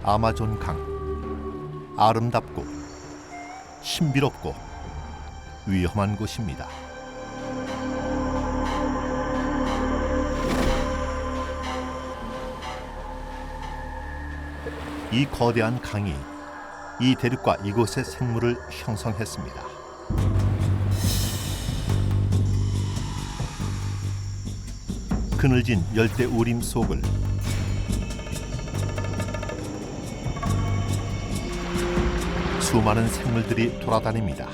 아마존 강. 아름답고 신비롭고 위험한 곳입니다. 이 거대한 강이 이 대륙과 이곳의 생물을 형성했습니다. 그늘진 열대 우림 속을 수많은 생물들이 돌아다닙니다.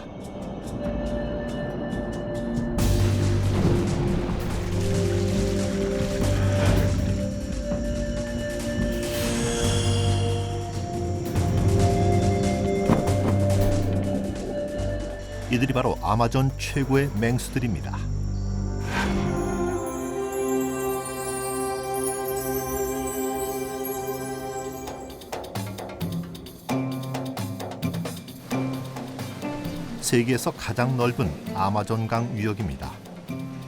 이들이 바로 아마존 최고의 맹수들입니다. 세계에서 가장 넓은 아마존강 유역입니다.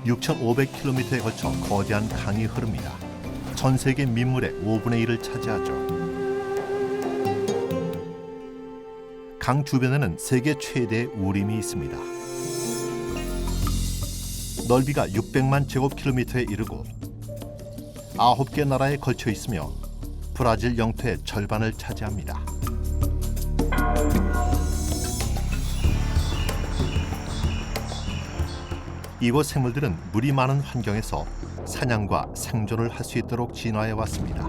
6,500km에 걸쳐 거대한 강이 흐릅니다. 전 세계 민물의 5분의 1을 차지하죠. 강 주변에는 세계 최대의 우림이 있습니다. 넓이가 600만 제곱킬로미터에 이르고 9개 나라에 걸쳐 있으며 브라질 영토의 절반을 차지합니다. 이곳 생물들은 물이 많은 환경에서 사냥과 생존을 할 수 있도록 진화해 왔습니다.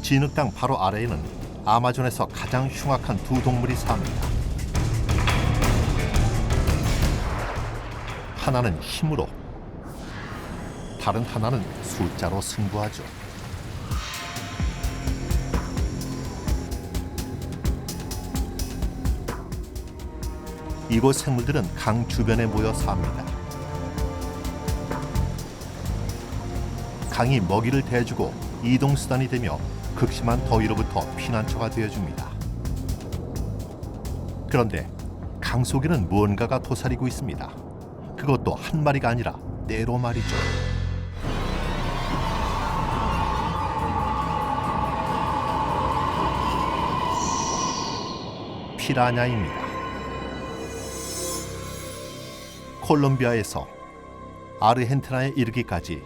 진흙탕 바로 아래에는 아마존에서 가장 흉악한 두 동물이 삽니다. 하나는 힘으로, 다른 하나는 숫자로 승부하죠. 이곳 생물들은 강 주변에 모여 삽니다. 강이 먹이를 대주고 이동수단이 되며 극심한 더위로부터 피난처가 되어줍니다. 그런데 강 속에는 무언가가 도사리고 있습니다. 그것도 한 마리가 아니라 떼로 말이죠. 피라냐입니다. 콜롬비아에서 아르헨티나에 이르기까지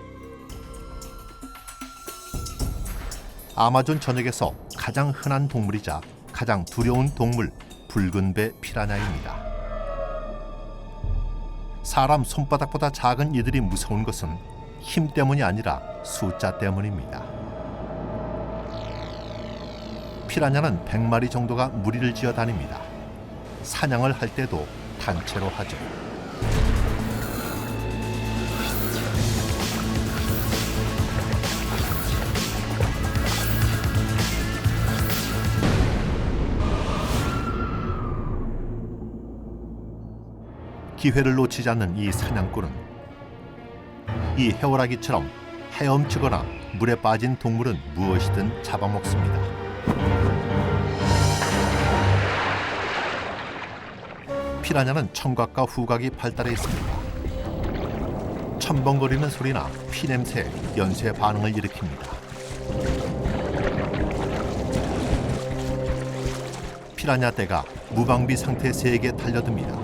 아마존 전역에서 가장 흔한 동물이자 가장 두려운 동물 붉은 배 피라냐입니다. 사람 손바닥보다 작은 이들이 무서운 것은 힘 때문이 아니라 숫자 때문입니다. 피라냐는 100마리 정도가 무리를 지어 다닙니다. 사냥을 할 때도 단체로 하죠. 기회를 놓치지 않는 이 사냥꾼은 이 해오라기처럼 헤엄치거나 물에 빠진 동물은 무엇이든 잡아먹습니다. 피라냐는 청각과 후각이 발달해 있습니다. 첨벙거리는 소리나 피냄새, 연쇄 반응을 일으킵니다. 피라냐 떼가 무방비 상태 세게 달려듭니다.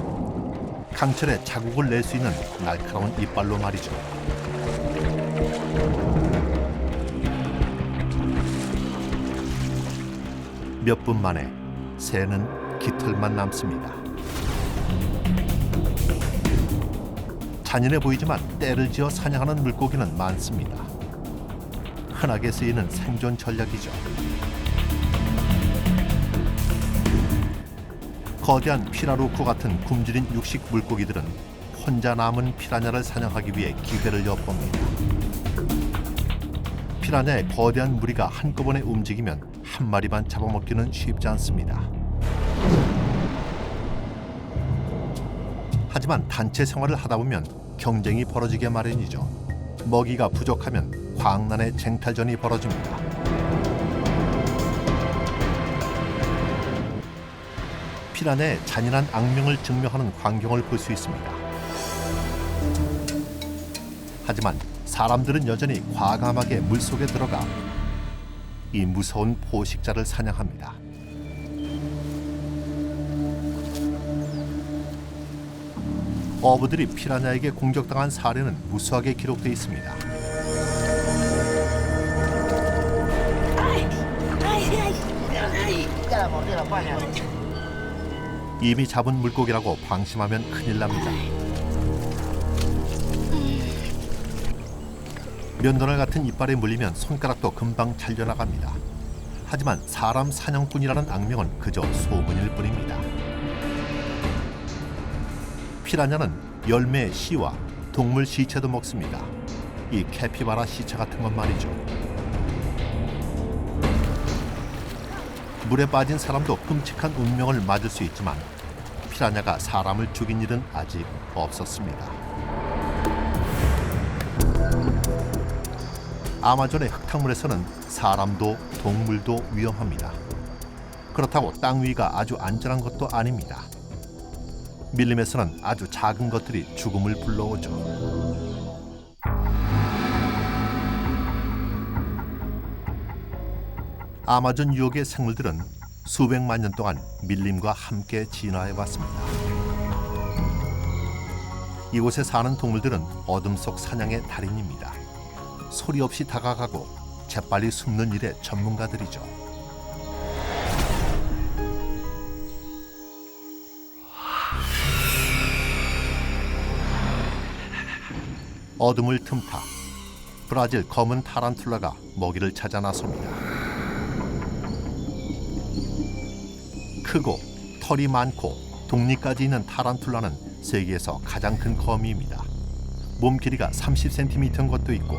강철에 자국을 낼 수 있는 날카로운 이빨로 말이죠. 몇 분 만에 새는 깃털만 남습니다. 잔인해 보이지만 떼를 지어 사냥하는 물고기는 많습니다. 흔하게 쓰이는 생존 전략이죠. 거대한 피라루코 같은 굶주린 육식 물고기들은 혼자 남은 피라냐를 사냥하기 위해 기회를 엿봅니다. 피라냐의 거대한 무리가 한꺼번에 움직이면 한 마리만 잡아먹기는 쉽지 않습니다. 하지만 단체 생활을 하다 보면 경쟁이 벌어지게 마련이죠. 먹이가 부족하면 광란의 쟁탈전이 벌어집니다. 피라냐의 잔인한 악명을 증명하는 광경을 볼 수 있습니다. 하지만 사람들은 여전히 과감하게 물속에 들어가 이 무서운 포식자를 사냥합니다. 어부들이 피라냐에게 공격당한 사례는 무수하게 기록돼 있습니다. 이미 잡은 물고기라고 방심하면 큰일 납니다. 면도날 같은 이빨에 물리면 손가락도 금방 잘려나갑니다. 하지만 사람 사냥꾼이라는 악명은 그저 소문일 뿐입니다. 피라냐는 열매의 씨와 동물 시체도 먹습니다. 이 캐피바라 시체 같은 건 말이죠. 물에 빠진 사람도 끔찍한 운명을 맞을 수 있지만 피라냐가 사람을 죽인 일은 아직 없었습니다. 아마존의 흙탕물에서는 사람도 동물도 위험합니다. 그렇다고 땅 위가 아주 안전한 것도 아닙니다. 밀림에서는 아주 작은 것들이 죽음을 불러오죠. 아마존 유역의 생물들은 수백만 년 동안 밀림과 함께 진화해 왔습니다. 이곳에 사는 동물들은 어둠 속 사냥의 달인입니다. 소리 없이 다가가고 재빨리 숨는 일의 전문가들이죠. 어둠을 틈타 브라질 검은 타란툴라가 먹이를 찾아 나섭니다. 크고 털이 많고 독리까지 있는 타란툴라는 세계에서 가장 큰 거미입니다. 몸 길이가 30cm인 것도 있고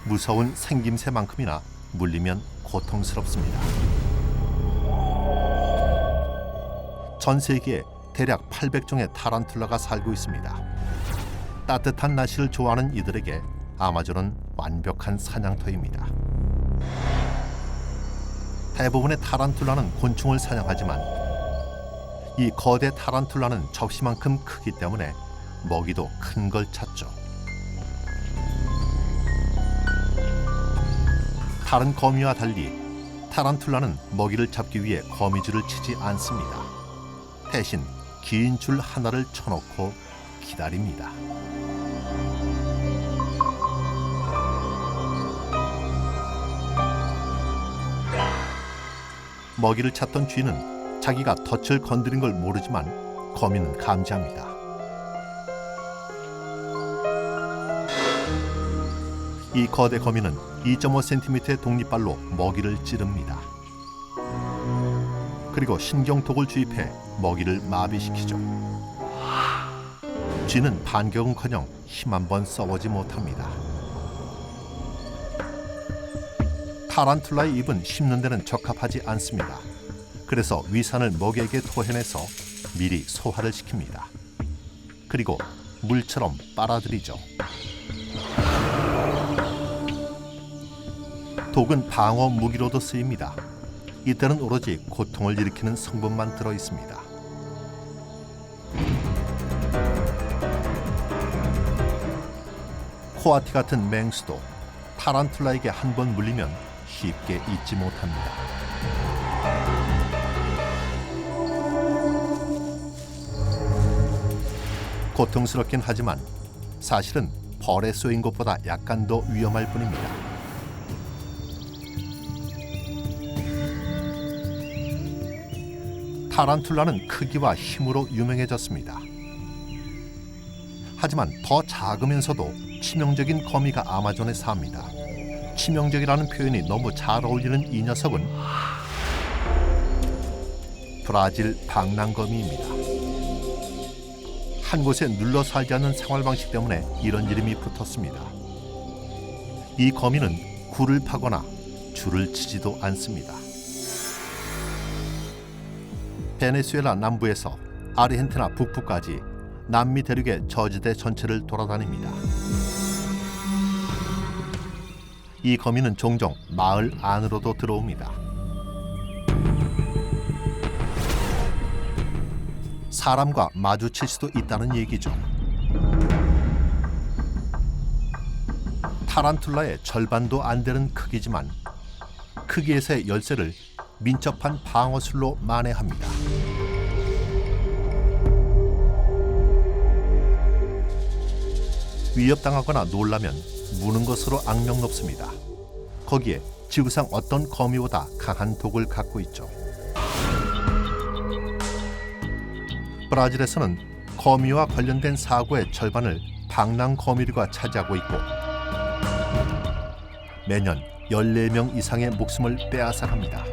무서운 생김새만큼이나 물리면 고통스럽습니다. 전 세계에 대략 800종의 타란툴라가 살고 있습니다. 따뜻한 날씨를 좋아하는 이들에게 아마존은 완벽한 사냥터입니다. 대부분의 타란툴라는 곤충을 사냥하지만 이 거대 타란툴라는 접시만큼 크기 때문에 먹이도 큰 걸 찾죠. 다른 거미와 달리 타란툴라는 먹이를 잡기 위해 거미줄을 치지 않습니다. 대신 긴 줄 하나를 쳐놓고 기다립니다. 먹이를 찾던 쥐는 자기가 덫을 건드린 걸 모르지만 거미는 감지합니다. 이 거대 거미는 2.5cm의 독립발로 먹이를 찌릅니다. 그리고 신경독을 주입해 먹이를 마비시키죠. 쥐는 반격은커녕 힘 한 번 써보지 못합니다. 타란툴라의 입은 씹는 데는 적합하지 않습니다. 그래서 위산을 먹이에게 토해내서 미리 소화를 시킵니다. 그리고 물처럼 빨아들이죠. 독은 방어 무기로도 쓰입니다. 이때는 오로지 고통을 일으키는 성분만 들어 있습니다. 코아티 같은 맹수도 타란툴라에게 한 번 물리면 쉽게 잊지 못합니다. 고통스럽긴 하지만 사실은 벌에 쏘인 것보다 약간 더 위험할 뿐입니다. 타란툴라는 크기와 힘으로 유명해졌습니다. 하지만 더 작으면서도 치명적인 거미가 아마존에 삽니다. 치명적이라는 표현이 너무 잘 어울리는 이 녀석은 브라질 방랑거미입니다. 한 곳에 눌러 살지 않는 생활 방식 때문에 이런 이름이 붙었습니다. 이 거미는 굴을 파거나 줄을 치지도 않습니다. 베네수엘라 남부에서 아르헨티나 북부까지 남미 대륙의 저지대 전체를 돌아다닙니다. 이 거미는 종종 마을 안으로도 들어옵니다. 사람과 마주칠 수도 있다는 얘기죠. 타란툴라의 절반도 안 되는 크기지만 크기에서의 열쇠를 민첩한 방어술로 만회합니다. 위협당하거나 놀라면 무는 것으로 악명 높습니다. 거기에 지구상 어떤 거미보다 강한 독을 갖고 있죠. 브라질에서는 거미와 관련된 사고의 절반을 방랑거미류가 차지하고 있고 매년 14명 이상의 목숨을 빼앗아갑니다.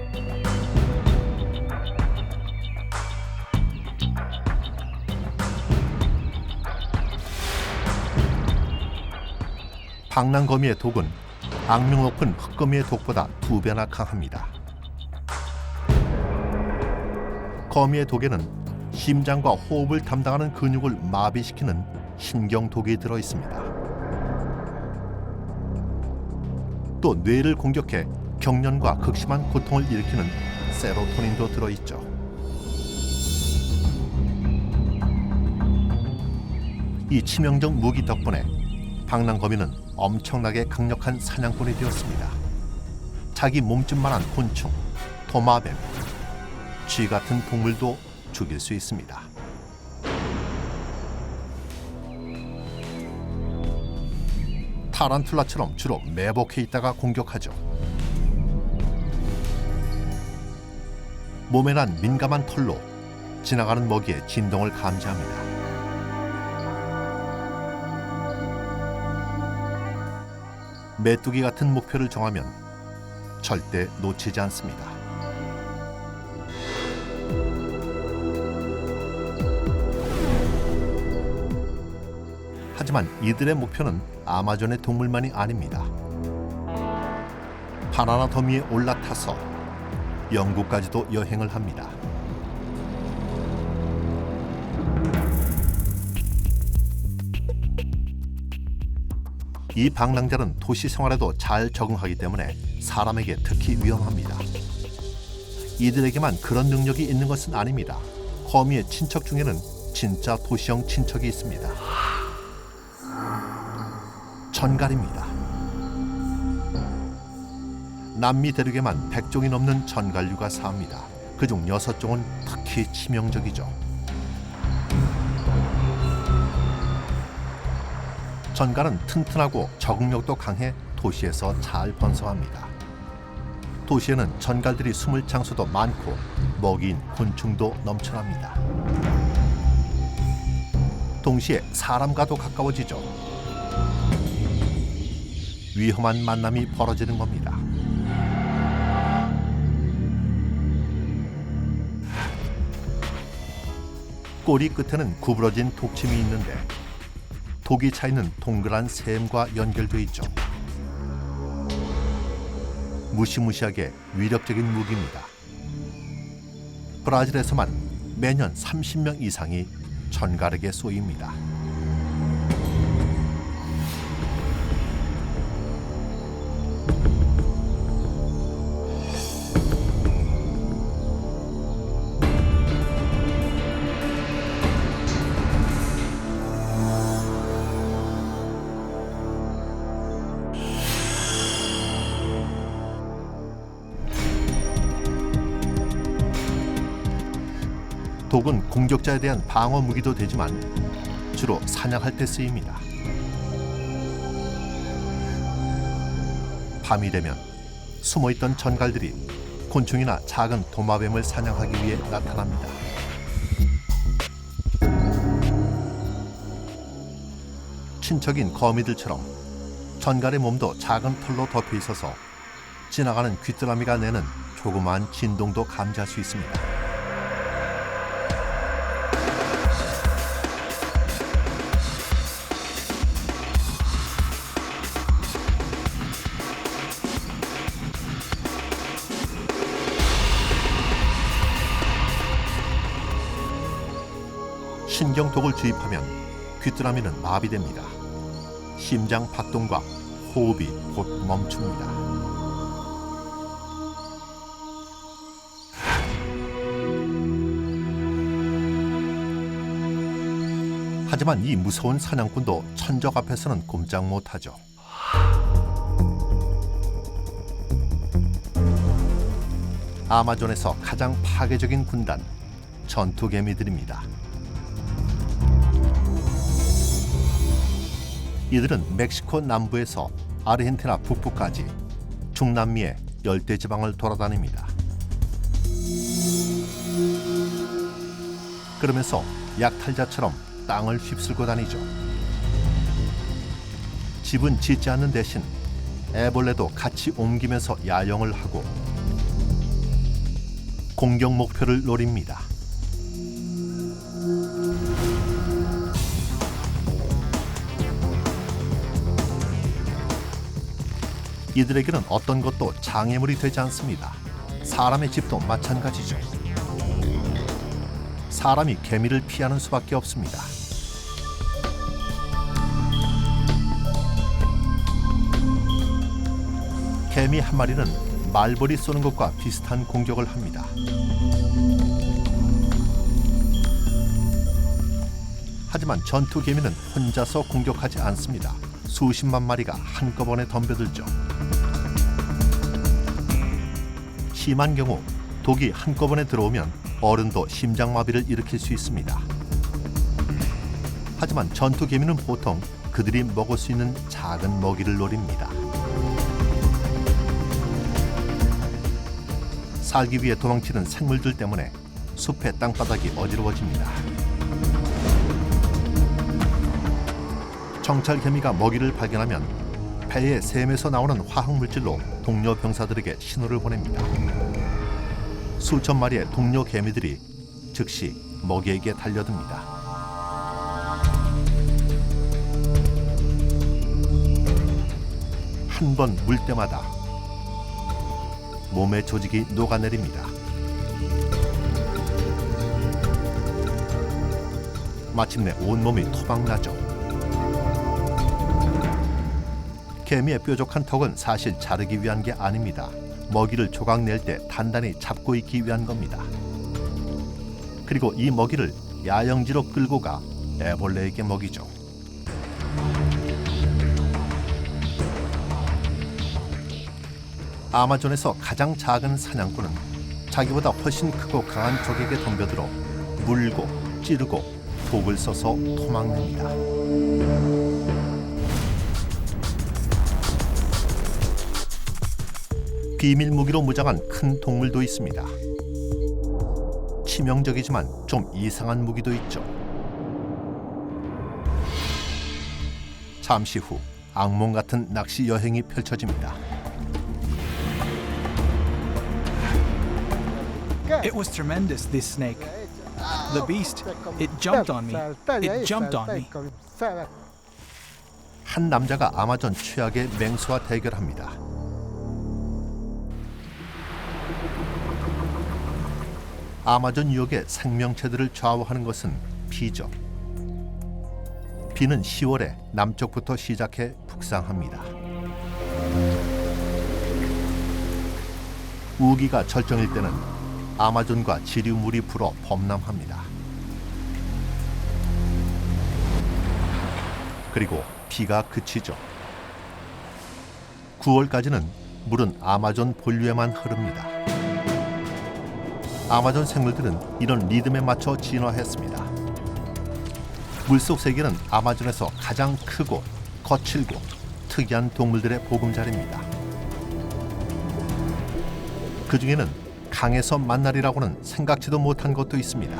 방랑거미의 독은 악명 높은 흑거미의 독보다 2배나 강합니다. 거미의 독에는 심장과 호흡을 담당하는 근육을 마비시키는 신경독이 들어 있습니다. 또 뇌를 공격해 경련과 극심한 고통을 일으키는 세로토닌도 들어 있죠. 이 치명적 무기 덕분에 방랑거미는 엄청나게 강력한 사냥꾼이 되었습니다. 자기 몸집만한 곤충, 도마뱀, 쥐 같은 동물도 죽일 수 있습니다. 타란툴라처럼 주로 매복해 있다가 공격하죠. 몸에 난 민감한 털로 지나가는 먹이의 진동을 감지합니다. 메뚜기 같은 목표를 정하면 절대 놓치지 않습니다. 하지만 이들의 목표는 아마존의 동물만이 아닙니다. 바나나 덤 위에 올라타서 영국까지도 여행을 합니다. 이 방랑자는 도시 생활에도 잘 적응하기 때문에 사람에게 특히 위험합니다. 이들에게만 그런 능력이 있는 것은 아닙니다. 거미의 친척 중에는 진짜 도시형 친척이 있습니다. 전갈입니다. 남미 대륙에만 100종이 넘는 전갈류가 삽니다. 그중 6종은 특히 치명적이죠. 전갈은 튼튼하고 적응력도 강해 도시에서 잘 번성합니다. 도시에는 전갈들이 숨을 장소도 많고 먹이인 곤충도 넘쳐납니다. 동시에 사람과도 가까워지죠. 위험한 만남이 벌어지는 겁니다. 꼬리 끝에는 구부러진 독침이 있는데 독이 차있는 동그란 샘과 연결돼 있죠. 무시무시하게 위력적인 무기입니다. 브라질에서만 매년 30명 이상이 전갈에게 쏘입니다. 독은 공격자에 대한 방어 무기도 되지만 주로 사냥할 때 쓰입니다. 밤이 되면 숨어있던 전갈들이 곤충이나 작은 도마뱀을 사냥하기 위해 나타납니다. 친척인 거미들처럼 전갈의 몸도 작은 털로 덮여 있어서 지나가는 귀뚜라미가 내는 조그마한 진동도 감지할 수 있습니다. 신경독을 주입하면 귀뚜라미는 마비됩니다. 심장 박동과 호흡이 곧 멈춥니다. 하지만 이 무서운 사냥꾼도 천적 앞에서는 꼼짝 못하죠. 아마존에서 가장 파괴적인 군단, 전투개미들입니다. 이들은 멕시코 남부에서 아르헨티나 북부까지 중남미의 열대지방을 돌아다닙니다. 그러면서 약탈자처럼 땅을 휩쓸고 다니죠. 집은 짓지 않는 대신 애벌레도 같이 옮기면서 야영을 하고 공격 목표를 노립니다. 이들에게는 어떤 것도 장애물이 되지 않습니다. 사람의 집도 마찬가지죠. 사람이 개미를 피하는 수밖에 없습니다. 개미 한 마리는 말벌이 쏘는 것과 비슷한 공격을 합니다. 하지만 전투개미는 혼자서 공격하지 않습니다. 수십만 마리가 한꺼번에 덤벼들죠. 심한 경우 독이 한꺼번에 들어오면 어른도 심장마비를 일으킬 수 있습니다. 하지만 전투개미는 보통 그들이 먹을 수 있는 작은 먹이를 노립니다. 살기 위해 도망치는 생물들 때문에 숲의 땅바닥이 어지러워집니다. 정찰개미가 먹이를 발견하면 배의 샘에서 나오는 화학물질로 동료 병사들에게 신호를 보냅니다. 수천 마리의 동료 개미들이 즉시 먹이에게 달려듭니다. 한 번 물 때마다 몸의 조직이 녹아내립니다. 마침내 온몸이 토막나죠. 개미의 뾰족한 턱은 사실 자르기 위한 게 아닙니다. 먹이를 조각 낼 때 단단히 잡고 있기 위한 겁니다. 그리고 이 먹이를 야영지로 끌고 가 애벌레에게 먹이죠. 아마존에서 가장 작은 사냥꾼은 자기보다 훨씬 크고 강한 적에게 덤벼들어 물고 찌르고 독을 써서 토막냅니다. 비밀 무기로 무장한 큰 동물도 있습니다. 치명적이지만 좀 이상한 무기도 있죠. 잠시 후 악몽 같은 낚시 여행이 펼쳐집니다. It was tremendous, this snake. The beast, it jumped on me. It jumped on me. 한 남자가 아마존 최악의 맹수와 대결합니다. 아마존 유역의 생명체들을 좌우하는 것은 비죠. 비는 10월에 남쪽부터 시작해 북상합니다. 우기가 절정일 때는 아마존과 지류물이 불어 범람합니다. 그리고 비가 그치죠. 9월까지는 물은 아마존 본류에만 흐릅니다. 아마존 생물들은 이런 리듬에 맞춰 진화했습니다. 물속 세계는 아마존에서 가장 크고 거칠고 특이한 동물들의 보금자리입니다. 그 중에는 강에서 만나리라고는 생각지도 못한 것도 있습니다.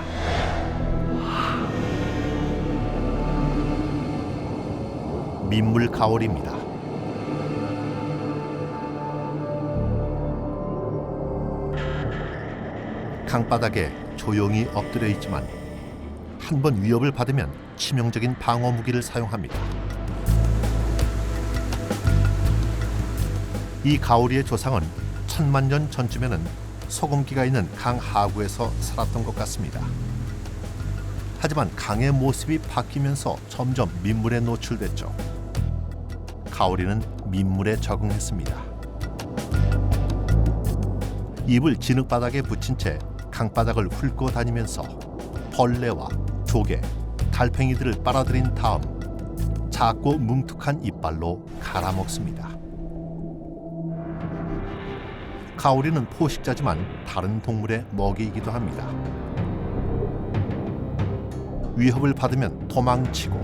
민물 가오리입니다. 강바닥에 조용히 엎드려 있지만 한 번 위협을 받으면 치명적인 방어 무기를 사용합니다. 이 가오리의 조상은 1000만 년 전쯤에는 소금기가 있는 강 하구에서 살았던 것 같습니다. 하지만 강의 모습이 바뀌면서 점점 민물에 노출됐죠. 가오리는 민물에 적응했습니다. 입을 진흙바닥에 붙인 채 강바닥을 훑고 다니면서 벌레와 조개, 달팽이들을 빨아들인 다음 작고 뭉툭한 이빨로 갈아먹습니다. 가오리는 포식자지만 다른 동물의 먹이이기도 합니다. 위협을 받으면 도망치고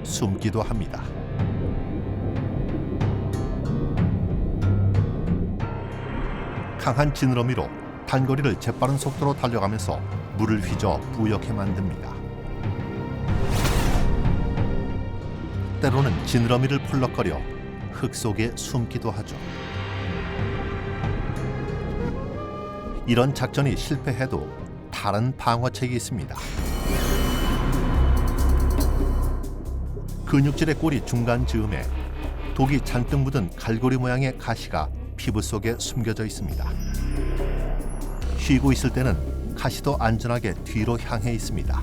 숨기도 합니다. 강한 지느러미로 단거리를 재빠른 속도로 달려가면서 물을 휘저 뿌옇게 만듭니다. 때로는 지느러미를 펄럭거려 흙 속에 숨기도 하죠. 이런 작전이 실패해도 다른 방어책이 있습니다. 근육질의 꼬리 중간 즈음에 독이 잔뜩 묻은 갈고리 모양의 가시가 피부 속에 숨겨져 있습니다. 쉬고 있을 때는 가시도 안전하게 뒤로 향해 있습니다.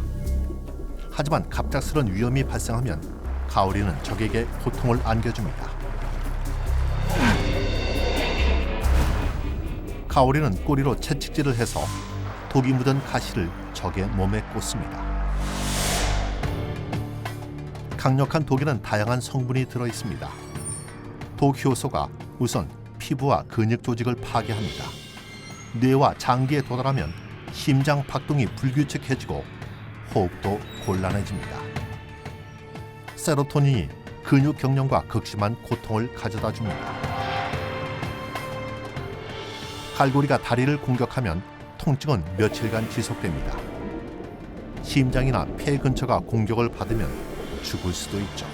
하지만 갑작스런 위험이 발생하면 가오리는 적에게 고통을 안겨줍니다. 가오리는 꼬리로 채찍질을 해서 독이 묻은 가시를 적의 몸에 꽂습니다. 강력한 독에는 다양한 성분이 들어 있습니다. 독 효소가 우선 피부와 근육 조직을 파괴합니다. 뇌와 장기에 도달하면 심장 박동이 불규칙해지고 호흡도 곤란해집니다. 세로토닌이 근육 경련과 극심한 고통을 가져다 줍니다. 갈고리가 다리를 공격하면 통증은 며칠간 지속됩니다. 심장이나 폐 근처가 공격을 받으면 죽을 수도 있죠.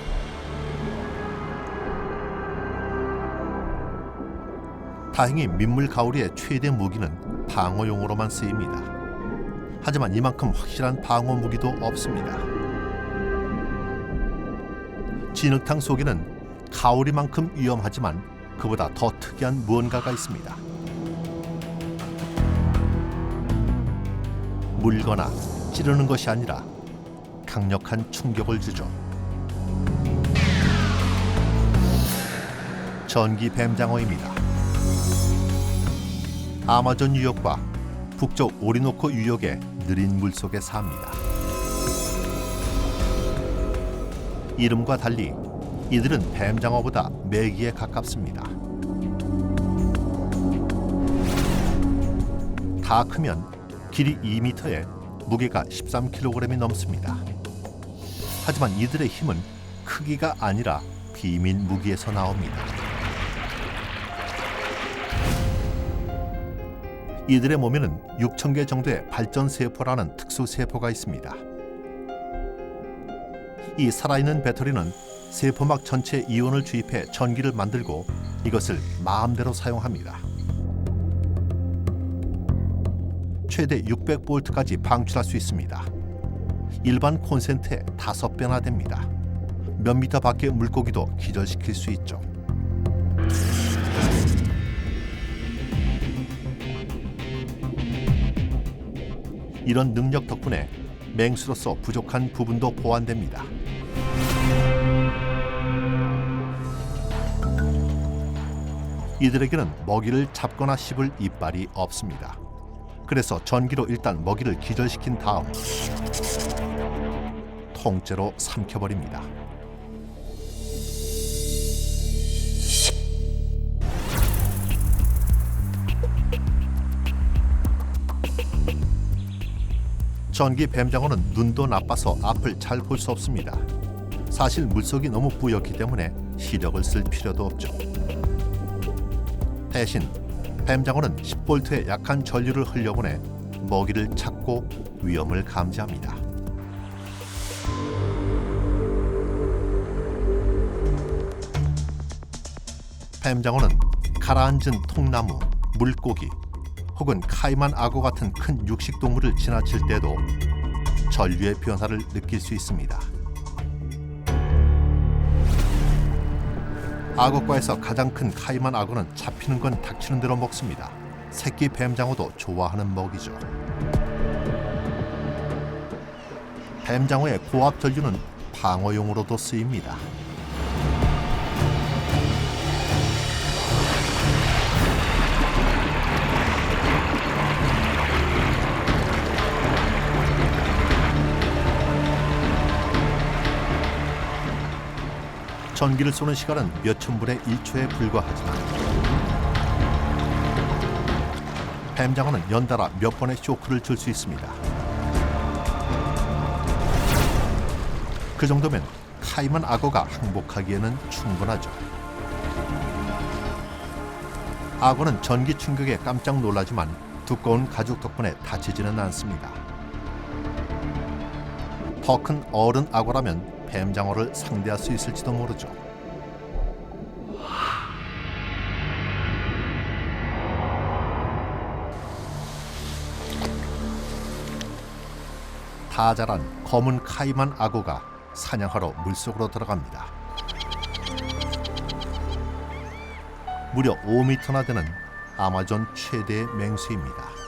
다행히 민물 가오리의 최대 무기는 방어용으로만 쓰입니다. 하지만 이만큼 확실한 방어 무기도 없습니다. 진흙탕 속에는 가오리만큼 위험하지만 그보다 더 특이한 무언가가 있습니다. 물거나 찌르는 것이 아니라 강력한 충격을 주죠. 전기 뱀장어입니다. 아마존 유역과 북쪽 오리노코 유역의 느린 물속에 삽니다. 이름과 달리 이들은 뱀장어보다 메기에 가깝습니다. 다 크면 길이 2m에 무게가 13kg이 넘습니다. 하지만 이들의 힘은 크기가 아니라 비밀 무기에서 나옵니다. 이들의 몸에는 6,000개 정도의 발전세포라는 특수세포가 있습니다. 이 살아있는 배터리는 세포막 전체에 이온을 주입해 전기를 만들고 이것을 마음대로 사용합니다. 최대 600볼트까지 방출할 수 있습니다. 일반 콘센트의 5배나 됩니다. 몇 미터 밖의 물고기도 기절시킬 수 있죠. 이런 능력 덕분에 맹수로서 부족한 부분도 보완됩니다. 이들에게는 먹이를 잡거나 씹을 이빨이 없습니다. 그래서 전기로 일단 먹이를 기절시킨 다음 통째로 삼켜버립니다. 전기 뱀장어는 눈도 나빠서 앞을 잘 볼 수 없습니다. 사실 물속이 너무 뿌옇기 때문에 시력을 쓸 필요도 없죠. 대신 뱀장어는 10볼트의 약한 전류를 흘려보내 먹이를 찾고 위험을 감지합니다. 뱀장어는 가라앉은 통나무, 물고기 혹은 카이만 악어 같은 큰 육식동물을 지나칠 때도 전류의 변화를 느낄 수 있습니다. 악어과에서 가장 큰 카이만 악어는 잡히는 건 닥치는 대로 먹습니다. 새끼 뱀장어도 좋아하는 먹이죠. 뱀장어의 고압 전류는 방어용으로도 쓰입니다. 전기를 쏘는 시간은 몇천 분의 1초에 불과하지만 뱀장어는 연달아 몇 번의 쇼크를 줄 수 있습니다. 그 정도면 카이만 악어가 항복하기에는 충분하죠. 악어는 전기 충격에 깜짝 놀라지만 두꺼운 가죽 덕분에 다치지는 않습니다. 더 큰 어른 악어라면 뱀장어를 상대할 수 있을지도 모르죠. 다 자란 검은 카이만 악어가 사냥하러 물속으로 들어갑니다. 무려 5m나 되는 아마존 최대의 맹수입니다.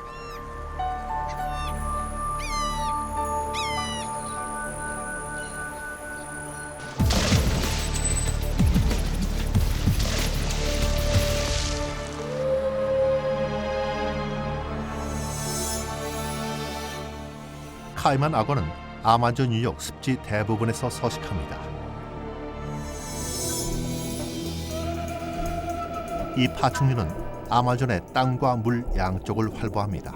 카이만 악어는 아마존 유역 습지 대부분에서 서식합니다. 이 파충류는 아마존의 땅과 물 양쪽을 활보합니다.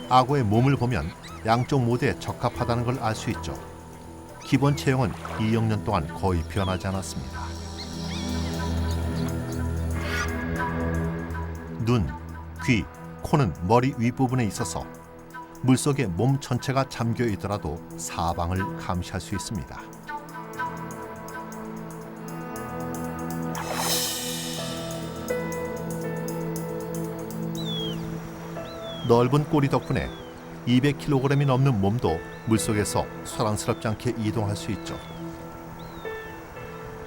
악어의 몸을 보면 양쪽 모두에 적합하다는 걸 알 수 있죠. 기본 체형은 2억 년 동안 거의 변하지 않았습니다. 눈, 귀, 코는 머리 윗부분에 있어서 물속에 몸 전체가 잠겨 있더라도 사방을 감시할 수 있습니다. 넓은 꼬리 덕분에 200kg이 넘는 몸도 물속에서 소란스럽지 않게 이동할 수 있죠.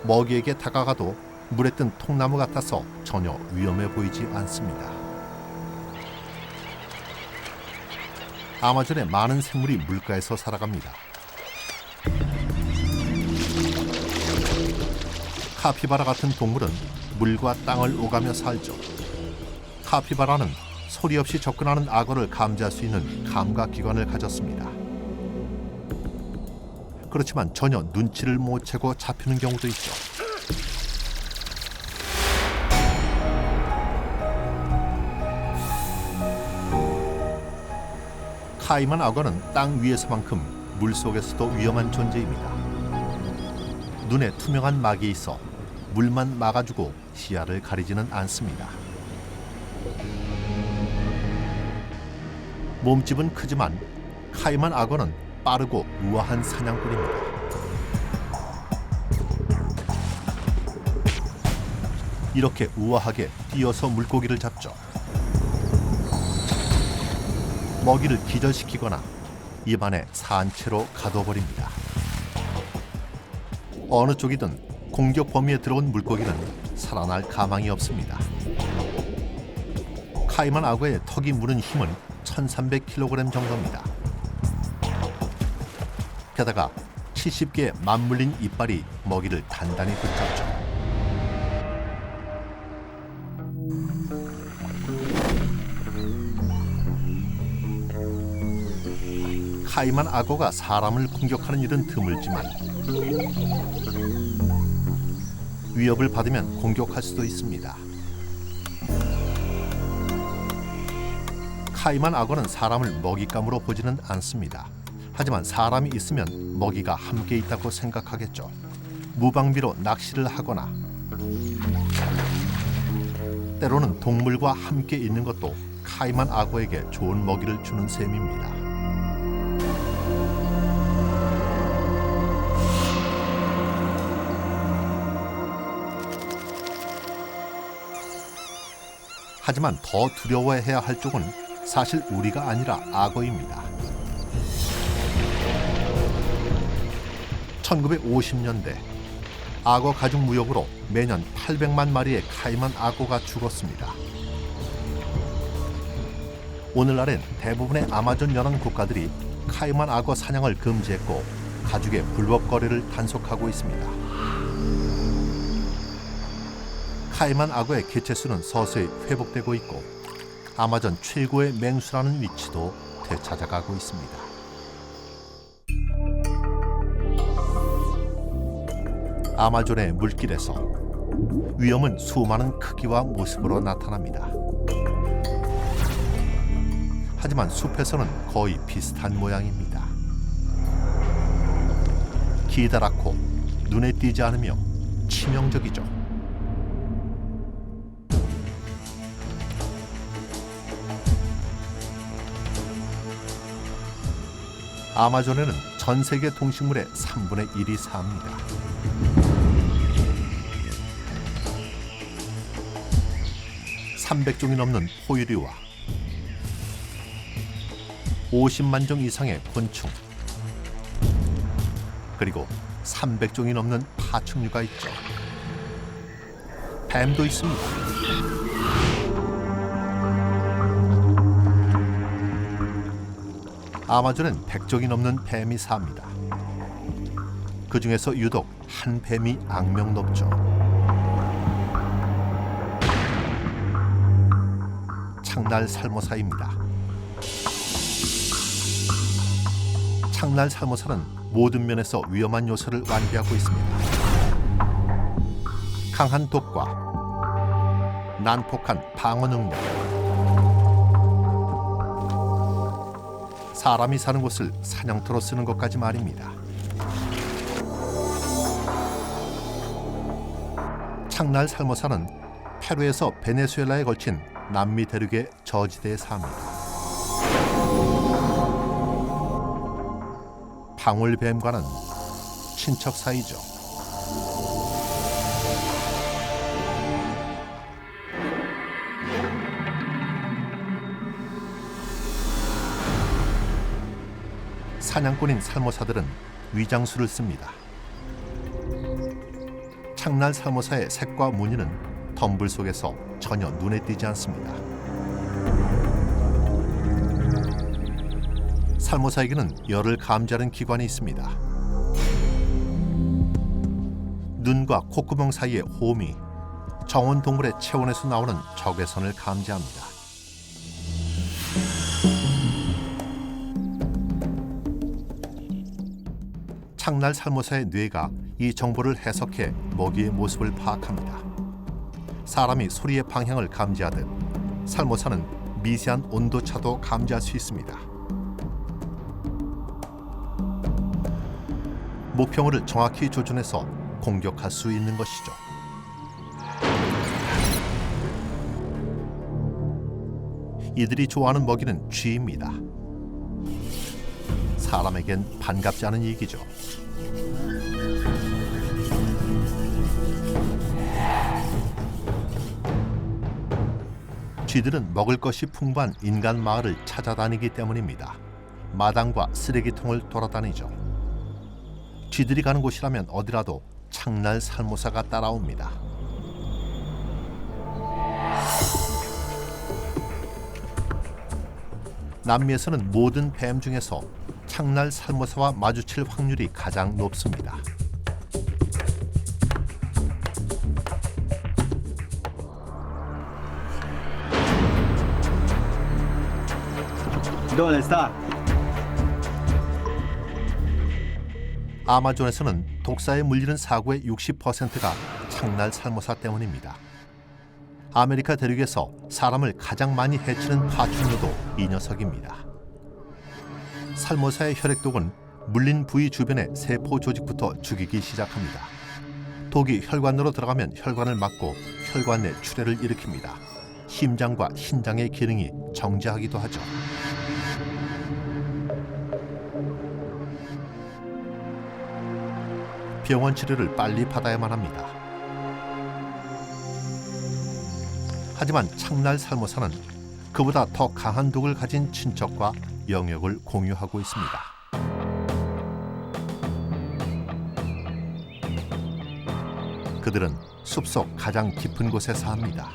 먹이에게 다가가도 물에 뜬 통나무 같아서 전혀 위험해 보이지 않습니다. 아마존의 많은 생물이 물가에서 살아갑니다. 카피바라 같은 동물은 물과 땅을 오가며 살죠. 카피바라는 소리 없이 접근하는 악어를 감지할 수 있는 감각기관을 가졌습니다. 그렇지만 전혀 눈치를 못 채고 잡히는 경우도 있죠. 카이만 악어는 땅 위에서만큼 물속에서도 위험한 존재입니다. 눈에 투명한 막이 있어 물만 막아주고 시야를 가리지는 않습니다. 몸집은 크지만 카이만 악어는 빠르고 우아한 사냥꾼입니다. 이렇게 우아하게 뛰어서 물고기를 잡죠. 먹이를 기절시키거나 입안에 산채로 가둬버립니다. 어느 쪽이든 공격 범위에 들어온 물고기는 살아날 가망이 없습니다. 카이만 악어의 턱이 무는 힘은 1300kg 정도입니다. 게다가 70개의 맞물린 이빨이 먹이를 단단히 붙잡죠. 카이만 악어가 사람을 공격하는 일은 드물지만 위협을 받으면 공격할 수도 있습니다. 카이만 악어는 사람을 먹잇감으로 보지는 않습니다. 하지만 사람이 있으면 먹이가 함께 있다고 생각하겠죠. 무방비로 낚시를 하거나 때로는 동물과 함께 있는 것도 카이만 악어에게 좋은 먹이를 주는 셈입니다. 하지만 더 두려워해야 할 쪽은 사실 우리가 아니라 악어입니다. 1950년대 악어 가죽 무역으로 매년 800만 마리의 카이만 악어가 죽었습니다. 오늘날엔 대부분의 아마존 연안 국가들이 카이만 악어 사냥을 금지했고 가죽의 불법 거래를 단속하고 있습니다. 카이만 악어의 개체수는 서서히 회복되고 있고 아마존 최고의 맹수라는 위치도 되찾아가고 있습니다. 아마존의 물길에서 위험은 수많은 크기와 모습으로 나타납니다. 하지만 숲에서는 거의 비슷한 모양입니다. 기다랗고 눈에 띄지 않으며 치명적이죠. 아마존에는 전 세계 동식물의 3분의 1이 삽니다. (300종이) 넘는 포유류와 50만 종 이상의 곤충, 그리고 300종이 넘는 파충류가 있죠. 뱀도 있습니다. 아마존엔 100종이 넘는 뱀이 삽니다. 그 중에서 유독 한 뱀이 악명 높죠. 창날 살모사입니다. 창날 살모사는 모든 면에서 위험한 요소를 완비하고 있습니다. 강한 독과 난폭한 방어 능력, 사람이 사는 곳을 사냥터로 쓰는 것까지 말입니다. 창날 살모사는 페루에서 베네수엘라에 걸친 남미 대륙의 저지대에 삽니다. 방울뱀과는 친척 사이죠. 사냥꾼인 살모사들은 위장술을 씁니다. 창날 살모사의 색과 무늬는 덤불 속에서 전혀 눈에 띄지 않습니다. 살모사에게는 열을 감지하는 기관이 있습니다. 눈과 콧구멍 사이의 홈이 정원 동물의 체온에서 나오는 적외선을 감지합니다. 창날 살모사의 뇌가 이 정보를 해석해 먹이의 모습을 파악합니다. 사람이 소리의 방향을 감지하듯 살모사는 미세한 온도차도 감지할 수 있습니다. 목표물을 정확히 조준해서 공격할 수 있는 것이죠. 이들이 좋아하는 먹이는 쥐입니다. 사람에겐 반갑지 않은 얘기죠. 쥐들은 먹을 것이 풍부한 인간 마을을 찾아다니기 때문입니다. 마당과 쓰레기통을 돌아다니죠. 쥐들이 가는 곳이라면 어디라도 창날 살모사가 따라옵니다. 남미에서는 모든 뱀 중에서 창날 살모사와 마주칠 확률이 가장 높습니다. ¿Dónde está? 아마존에서는 독사에 물리는 사고의 60%가 창날 살모사 때문입니다. 아메리카 대륙에서 사람을 가장 많이 해치는 파충류도 이 녀석입니다. 살모사의 혈액독은 물린 부위 주변의 세포 조직부터 죽이기 시작합니다. 독이 혈관으로 들어가면 혈관을 막고 혈관 내 출혈을 일으킵니다. 심장과 신장의 기능이 정지하기도 하죠. 병원 치료를 빨리 받아야만 합니다. 하지만 창날 살모사는 그보다 더 강한 독을 가진 친척과 영역을 공유하고 있습니다. 그들은 숲속 가장 깊은 곳에 삽니다.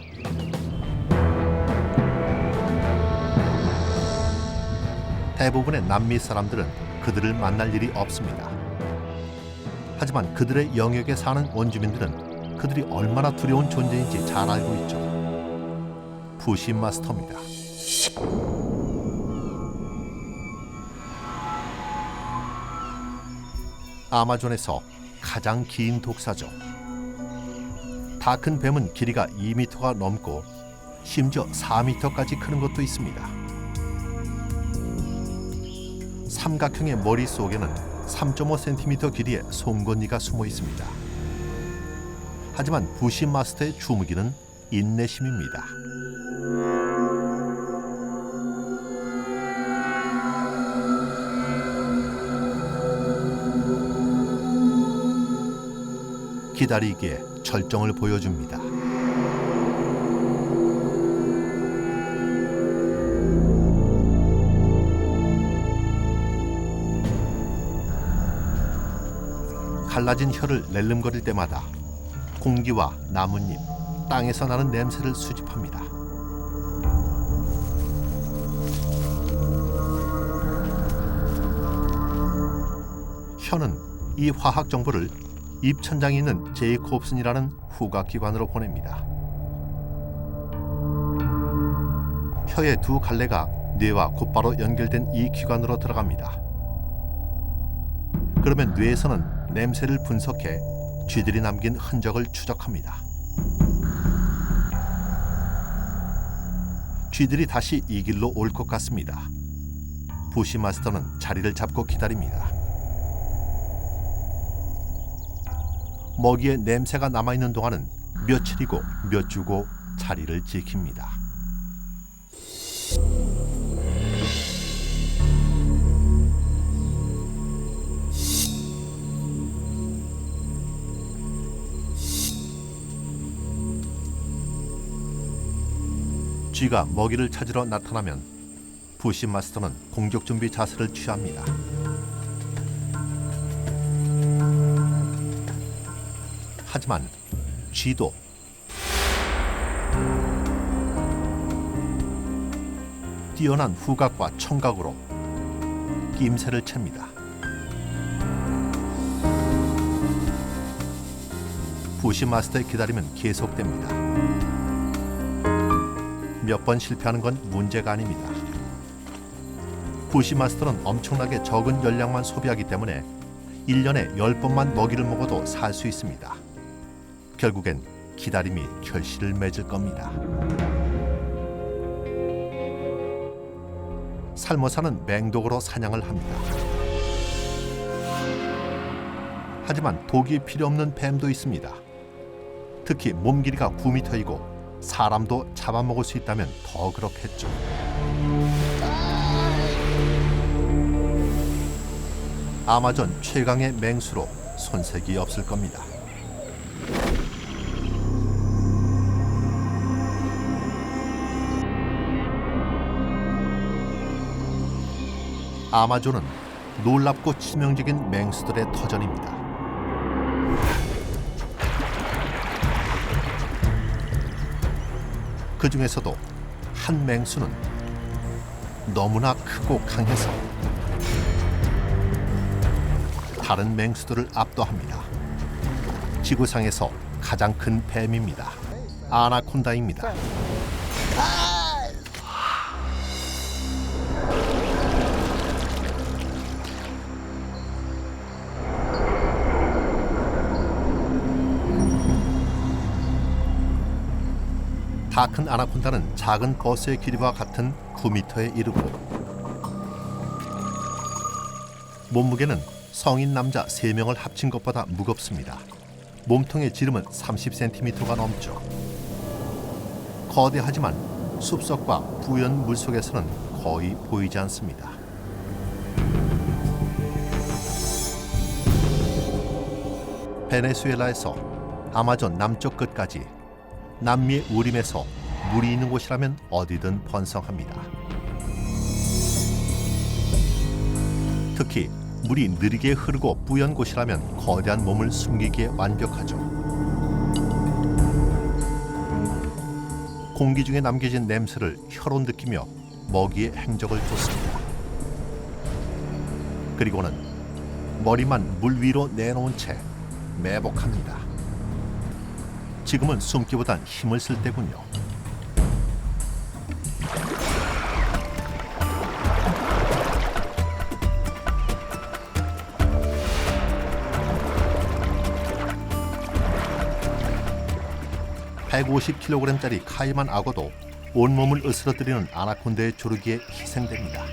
대부분의 남미 사람들은 그들을 만날 일이 없습니다. 하지만 그들의 영역에 사는 원주민들은 그들이 얼마나 두려운 존재인지 잘 알고 있죠. 부시 마스터입니다. 아마존에서 가장 긴 독사죠. 다 큰 뱀은 길이가 2m가 넘고 심지어 4m까지 크는 것도 있습니다. 삼각형의 머리 속에는 3.5cm 길이의 송곳니가 숨어 있습니다. 하지만 부시마스터의 주무기는 인내심입니다. 기다리기에 절정을 보여줍니다. 갈라진 혀를 낼름거릴 때마다 공기와 나뭇잎, 땅에서 나는 냄새를 수집합니다. 혀는 이 화학 정보를 입천장에 있는 제이콥슨이라는 후각기관으로 보냅니다. 혀의 두 갈래가 뇌와 곧바로 연결된 이 기관으로 들어갑니다. 그러면 뇌에서는 냄새를 분석해 쥐들이 남긴 흔적을 추적합니다. 쥐들이 다시 이 길로 올 것 같습니다. 부시마스터는 자리를 잡고 기다립니다. 먹이에 냄새가 남아있는 동안은 며칠이고 몇 주고 자리를 지킵니다. 쥐가 먹이를 찾으러 나타나면 부시마스터는 공격 준비 자세를 취합니다. 하지만 쥐도 뛰어난 후각과 청각으로 낌새를 챕니다. 부시마스터의 기다림은 계속됩니다. 몇 번 실패하는 건 문제가 아닙니다. 부시마스터는 엄청나게 적은 열량만 소비하기 때문에 1년에 10번만 먹이를 먹어도 살 수 있습니다. 결국엔 기다림이 결실을 맺을 겁니다. 살모사는 맹독으로 사냥을 합니다. 하지만 독이 필요 없는 뱀도 있습니다. 특히 몸 길이가 9m이고 사람도 잡아먹을 수 있다면 더 그렇겠죠. 아마존 최강의 맹수로 손색이 없을 겁니다. 아마존은 놀랍고 치명적인 맹수들의 터전입니다. 그 중에서도 한 맹수는 너무나 크고 강해서 다른 맹수들을 압도합니다. 지구상에서 가장 큰 뱀입니다. 아나콘다입니다. 다 큰 아나콘다는 작은 버스의 길이와 같은 9m에 이르고 몸무게는 성인 남자 3명을 합친 것보다 무겁습니다. 몸통의 지름은 30cm가 넘죠. 거대하지만 숲속과 부연 물속에서는 거의 보이지 않습니다. 베네수엘라에서 아마존 남쪽 끝까지 남미의 우림에서 물이 있는 곳이라면 어디든 번성합니다. 특히 물이 느리게 흐르고 뿌연 곳이라면 거대한 몸을 숨기기에 완벽하죠. 공기 중에 남겨진 냄새를 혀로 느끼며 먹이의 행적을 쫓습니다. 그리고는 머리만 물 위로 내놓은 채 매복합니다. 지금은 숨기보단 힘을 쓸 때군요. 150kg짜리 카이만 악어도 온몸을 으스러뜨리는 아나콘다의 조르기에 희생됩니다.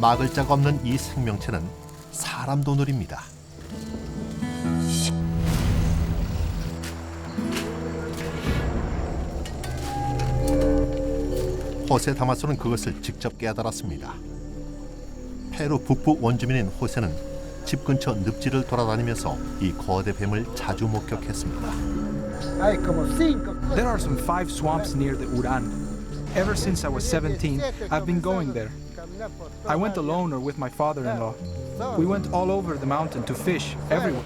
막을 자가 없는 이 생명체는 사람도 노립니다. 호세 다마소는 그것을 직접 깨달았습니다. 페루 북부 원주민인 호세는 집 근처 늪지를 돌아다니면서 이 거대 뱀을 자주 목격했습니다. There are some 5 swamps near the Uran. Ever since I was 17, I've been going there. I went alone or with my father-in-law. We went all over the mountain to fish, everywhere.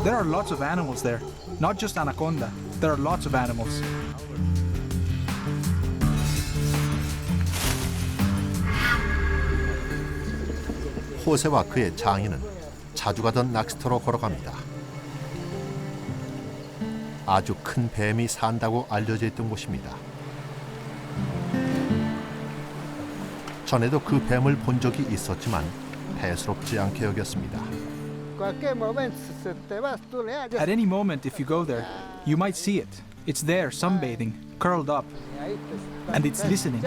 There are lots of animals there, not just anaconda. There are lots of animals. 호세와 그의 장인은 자주 가던 낚시터로 걸어갑니다. 아주 큰 뱀이 산다고 알려져 있던 곳입니다. 전에도 그 뱀을 본 적이 있었지만 대수롭지 않게 여겼습니다. At any moment, if you go there, you might see it. It's there, sunbathing, curled up, and it's listening,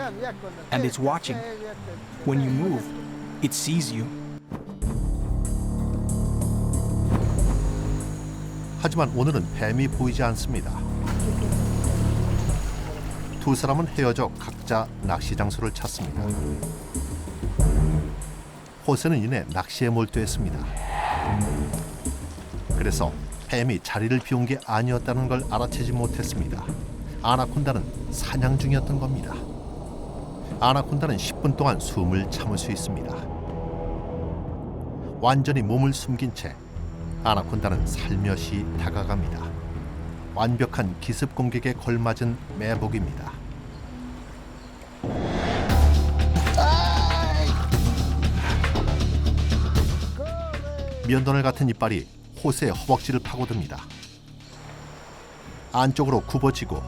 and it's watching. When you move, it sees you. 하지만 오늘은 뱀이 보이지 않습니다. 두 사람은 헤어져 각자 낚시 장소를 찾습니다. 호세는 이내 낚시에 몰두했습니다. 그래서 뱀이 자리를 비운 게 아니었다는 걸 알아채지 못했습니다. 아나콘다는 사냥 중이었던 겁니다. 아나콘다는 10분 동안 숨을 참을 수 있습니다. 완전히 몸을 숨긴 채 아나콘다는 살며시 다가갑니다. 완벽한 기습 공격에 걸맞은 매복입니다. 면도날 같은 이빨이 호세의 허벅지를 파고듭니다. 안쪽으로 굽어지고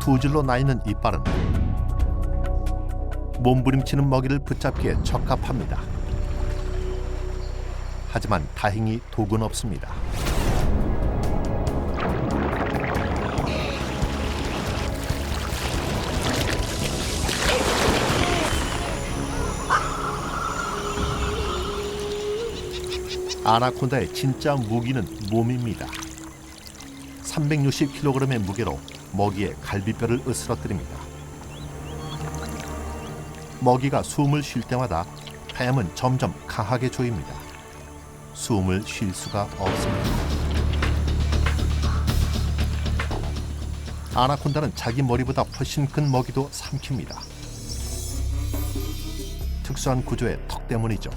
두 줄로 나 있는 이빨은 몸부림치는 먹이를 붙잡기에 적합합니다. 하지만 다행히 독은 없습니다. 아나콘다의 진짜 무기는 몸입니다. 360kg의 무게로 먹이의 갈비뼈를 으스러뜨립니다. 먹이가 숨을 쉴 때마다 뱀은 점점 강하게 조입니다. 숨을 쉴 수가 없습니다. 아나콘다는 자기 머리보다 훨씬 큰 먹이도 삼킵니다. 특수한 구조의 턱 때문이죠.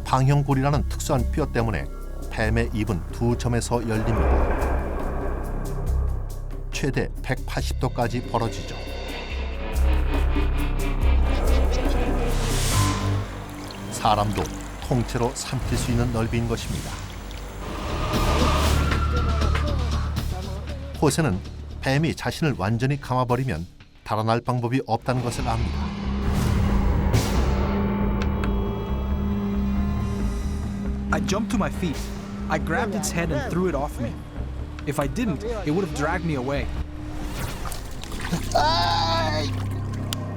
방형골이라는 특수한 뼈 때문에 뱀의 입은 두 점에서 열립니다. 최대 180도까지 벌어지죠. 사람도 통째로 삼킬 수 있는 넓이인 것입니다. 호세는 뱀이 자신을 완전히 감아버리면 달아날 방법이 없다는 것을 압니다. I jumped to my feet. I grabbed its head and threw it off me. If I didn't, it would have dragged me away.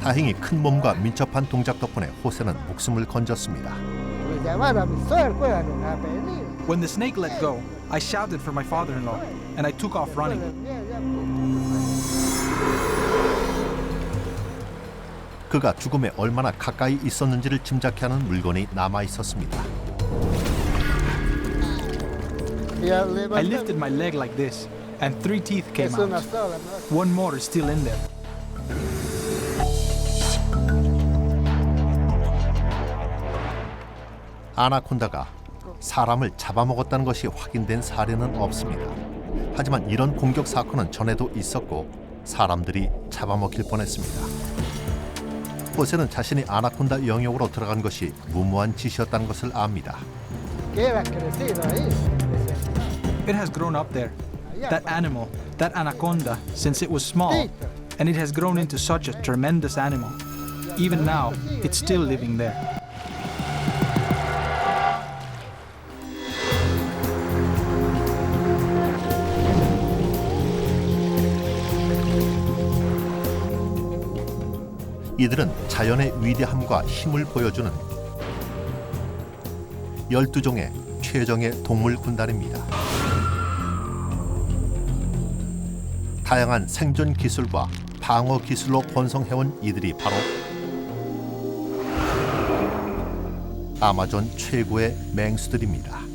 다행히 큰 몸과 민첩한 동작 덕분에 호세는 목숨을 건졌습니다. When the snake let go, I shouted for my father-in-law, and I took off running. 그가 죽음에 얼마나 가까이 있었는지를 짐작케 하는 물건이 남아 있었습니다. I lifted my leg like this, and 3 teeth came out. One more is still in there. 아나콘다가 사람을 잡아먹었다는 것이 확인된 사례는 없습니다. 하지만 이런 공격 사건은 전에도 있었고 사람들이 잡아먹힐 뻔했습니다. 호세는 자신이 아나콘다 영역으로 들어간 것이 무모한 짓이었다는 것을 압니다. It has grown up there. That animal, that anaconda, since it was small, and it has grown into such a tremendous animal. Even now, it's still living there. 이들은 자연의 위대함과 힘을 보여주는 12종의 최정예 동물 군단입니다. 다양한 생존 기술과 방어 기술로 번성해온 이들이 바로 아마존 최고의 맹수들입니다.